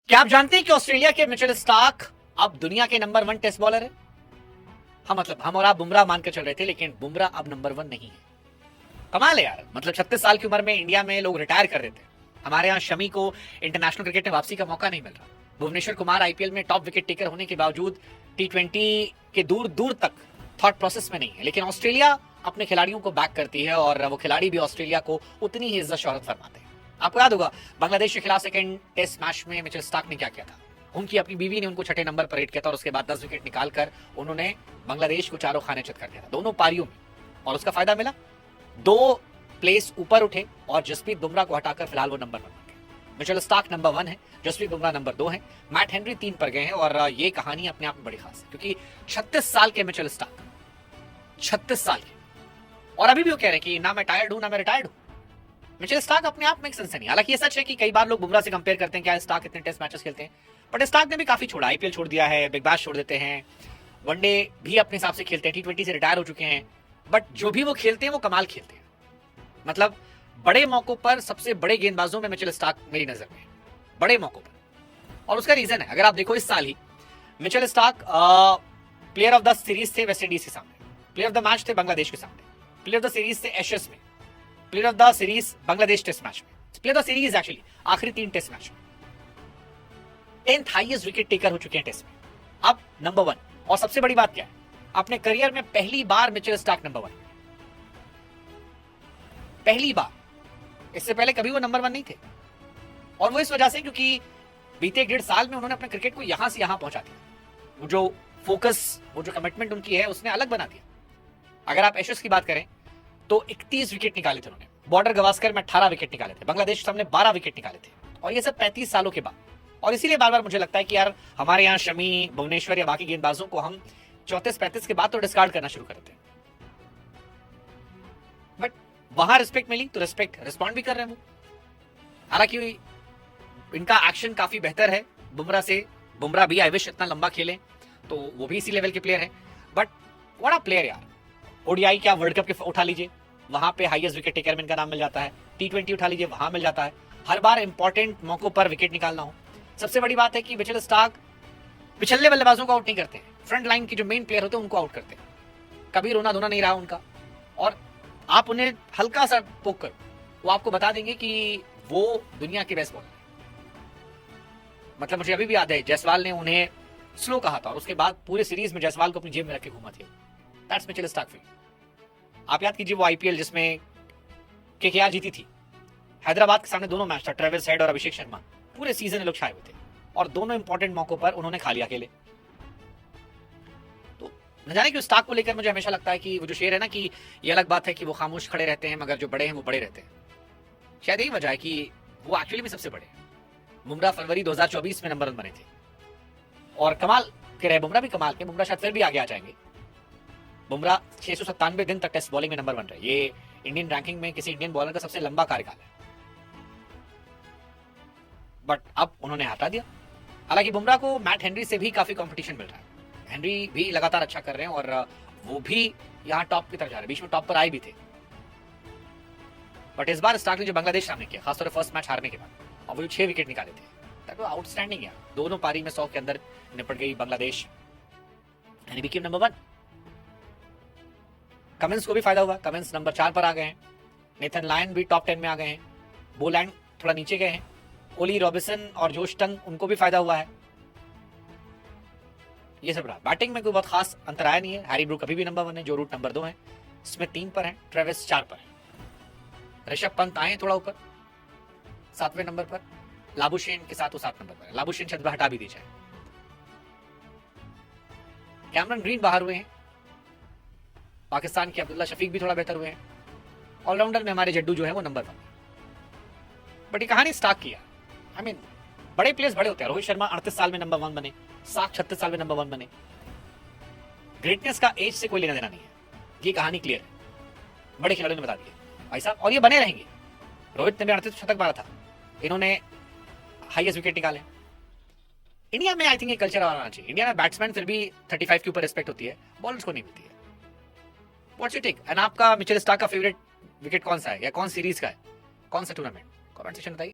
क्या आप जानते हैं कि ऑस्ट्रेलिया के मिचेल स्टार्क अब दुनिया के नंबर 1 टेस्ट बॉलर है। हाँ, मतलब हम और आप बुमराह मानकर चल रहे थे, लेकिन बुमराह अब नंबर 1 नहीं है। कमाल है यार। मतलब 36 साल की उम्र में इंडिया में लोग रिटायर कर रहे थे। हमारे यहाँ शमी को इंटरनेशनल क्रिकेट में वापसी का मौका नहीं मिल रहा। भुवनेश्वर कुमार आईपीएल में टॉप विकेट टेकर होने के बावजूद टी20 के दूर दूर तक थॉट प्रोसेस में नहीं है। लेकिन ऑस्ट्रेलिया अपने खिलाड़ियों को बैक करती है और वो खिलाड़ी भी ऑस्ट्रेलिया को उतनी ही इज्जत शोहरत फरमाते हैं। आपको याद होगा बांग्लादेश के खिलाफ सेकंड टेस्ट मैच में मिचेल स्टार्क ने क्या किया था। उनकी अपनी बीवी ने उनको छठे नंबर पर रेट किया था और उसके बाद 10 विकेट निकालकर उन्होंने बांग्लादेश को चारों खाने चित कर दिया था दोनों पारियों में, और उसका फायदा मिला। 2 प्लेस ऊपर उठे और जसप्रीत बुमराह को हटाकर फिलहाल वो नंबर 1 बन गए। मिचेल स्टार्क नंबर 1 है, जसप्रीत बुमराह नंबर 2 है, मैट हेनरी 3 पर गए हैं। और ये कहानी अपने आप में बड़ी खास है क्योंकि 36 साल के मिचेल स्टार्क, 36 साल के, और अभी भी वो कह रहे हैं कि ना मैं टायर्ड हूं ना मैं रिटायर्ड हूं। मिचेल स्टार्क अपने आप में एक सनसनी। हालांकि ये सच है कि कई बार लोग बुमराह से कंपेयर करते हैं क्या स्टार्क इतने टेस्ट मैचेस खेलते हैं, बट स्टार्क ने भी काफी छोड़ा। आईपीएल छोड़ दिया है, बिग बैश छोड़ देते हैं, वनडे भी अपने हिसाब से खेलते हैं, टी20 से रिटायर हो चुके हैं, बट जो भी वो खेलते हैं वो कमाल खेलते हैं। मतलब बड़े मौकों पर सबसे बड़े गेंदबाजों में मिचेल स्टार्क मेरी नजर में, बड़े मौकों पर। और उसका रीजन है, अगर आप देखो इस साल ही Mitchell Starc player of the series थे वेस्ट इंडीज के सामने, प्लेयर ऑफ द मैच थे बांग्लादेश के सामने, प्लेयर ऑफ द सीरीज थे एशेस में, player of the series Bangladesh test match में, player of the series actually आखिरी 3 टेस्ट मैच में 10th हाईएस्ट विकेट टेकर हो चुके हैं टेस्ट में, अब नंबर 1। और सबसे बड़ी बात क्या है, अपने करियर में पहली बार मिचेल स्टार्क नंबर 1, पहली बार। इससे पहले कभी वो नंबर 1 नहीं थे, और वो इस वजह से क्योंकि बीते 1.5 साल में उन्होंने अपने क्रिकेट को यहां से यहां पहुंचा दिया। वो जो फोकस, वो जो कमिटमेंट उनकी है, उसने अलग बना दिया। अगर आप एशेस की बात करें तो 31 विकेट निकाले थे उन्होंने, बॉर्डर गवास्कर में 18 विकेट निकाले थे, बांग्लादेश के सामने 12 विकेट निकाले थे, और ये सब 35 सालों के बाद। और इसीलिए बार बार मुझे लगता है कि यार हमारे यहाँ शमी, भुवनेश्वर या बाकी गेंदबाजों को हम 34-35 के बाद तो डिस्कार्ड करना शुरू कर देते हैं, बट वहां रिस्पेक्ट मिली तो रिस्पॉन्ड भी कर रहे हैं वो। हालांकि इनका एक्शन काफी बेहतर है बुमराह से। बुमराह भी आई विश इतना लंबा खेले, तो वो भी इसी लेवल के प्लेयर है, बट व्हाट अ प्लेयर यार। ओडीआई क्या वर्ल्ड कप के उठा लीजिए, वहां पे हाईएस्ट विकेट टेकर में इनका नाम मिल जाता है। टी20 उठा लीजिए, वहां मिल जाता है। हर बार इंपॉर्टेंट मौकों पर विकेट निकालना हो। सबसे बड़ी बात है कि मिचेल स्टार्क पिछले बल्लेबाजों को आउट नहीं करते, फ्रंट लाइन की जो मेन प्लेयर होते हैं उनको आउट करते हैं। कभी रोना धोना नहीं रहा उनका, और आप उन्हें हल्का सा पोक करो, वो आपको बता देंगे कि वो दुनिया के बेस्ट बॉलर है। मतलब मुझे अभी भी याद है जायसवाल ने उन्हें स्लो कहा था, और उसके बाद पूरे सीरीज में जायसवाल को अपनी जेब में रख के घूमा था। That's Mitchell Starc field. आप याद कीजिए वो आईपीएल जिसमें केकेआर जीती थी, हैदराबाद के सामने दोनों मैच था, ट्रेविस हेड और अभिषेक शर्मा, पूरे सीजन लोग छाए हुए थे, और दोनों इंपॉर्टेंट मौकों पर उन्होंने खा लिया अकेले। तो न जाने क्यों स्टार्क को लेकर मुझे हमेशा लगता है कि वो जो शेर है ना कि ये अलग बात है कि वो खामोश खड़े रहते हैं मगर जो बड़े हैं वो बड़े रहते हैं, शायद यही वजह है कि वो एक्चुअली में सबसे बड़े हैं। बुमराह फरवरी 2024 में नंबर 1 बने थे, और कमाल के रहे बुमराह भी, कमाल के। बुमराह शायद फिर भी आगे आ जाएंगे। बुमराह 697 दिन तक टेस्ट बॉलिंग में नंबर 1 रहे। ये इंडियन रैंकिंग में किसी इंडियन बॉलर का सबसे लंबा कार्यकाल है, बट अब उन्होंने हटा दिया। हालांकि बुमराह को मैट हेनरी से भी काफी कंपटीशन मिल रहा है। हेनरी भी लगातार अच्छा कर रहे हैं, और वो भी यहाँ टॉप की तरफ जा रहे हैं, बीच में टॉप पर आए भी थे। बट इस बार स्टार्क ने जो बांग्लादेश सामने किया, खासतौर पर फर्स्ट मैच हारने के बाद, और वो जो 6 विकेट निकाले थे, दैट वाज आउटस्टैंडिंग यार। दोनों पारी में 100 के अंदर निपट गई Bangladesh, and he became number 1। Cummins को भी फायदा हुआ, कमिंस नंबर 4 पर आ गए हैं, नेथन लायन भी टॉप 10 में आ गए हैं, बोलैंड थोड़ा नीचे गए हैं, ओली रॉबिसन और जोश टंग, उनको भी फायदा हुआ है। ये सब रहा। बैटिंग में कोई बहुत खास अंतर आया नहीं है। हैरी ब्रूक अभी भी नंबर 1 है, जो रूट नंबर 2 है, स्मिथ 3 पर है, ट्रेविस 4 पर है, ऋषभ पंत आए थोड़ा ऊपर 7वें नंबर पर, लाबुशेन के साथ वो 7 नंबर पर है। लाबुशेन शायद हटा भी दी जाए। कैमरन ग्रीन बाहर हुए हैं, पाकिस्तान के अब्दुल्ला शफीक भी थोड़ा बेहतर हुए हैं, ऑलराउंडर में हमारे जड्डू जो है वो नंबर 1 है। बट ये कहानी स्टार्क किया, आई मीन बड़े प्लेयर्स बड़े होते हैं। रोहित शर्मा 38 साल में नंबर 1 बने, साक 36 साल में नंबर 1 बने। ग्रेटनेस का एज से कोई लेना देना नहीं है, ये कहानी क्लियर है, बड़े खिलाड़ियों ने बता दिया भाई साहब, और ये बने रहेंगे। रोहित ने भी 38 शतक मारा था, इन्होंने हाईएस्ट विकेट निकाले। इंडिया में आई थिंक ये कल्चर आना चाहिए। इंडिया में बैट्समैन फिर भी 35 के ऊपर रिस्पेक्ट होती है, बॉलर्स को नहीं मिलती है। What's your take? एंड आपका मिचेल स्टार्क का फेवरेट विकेट कौन सा है, या कौन सीरीज का है, कौन सा टूर्नामेंट? कमेंट सेक्शन बताइए।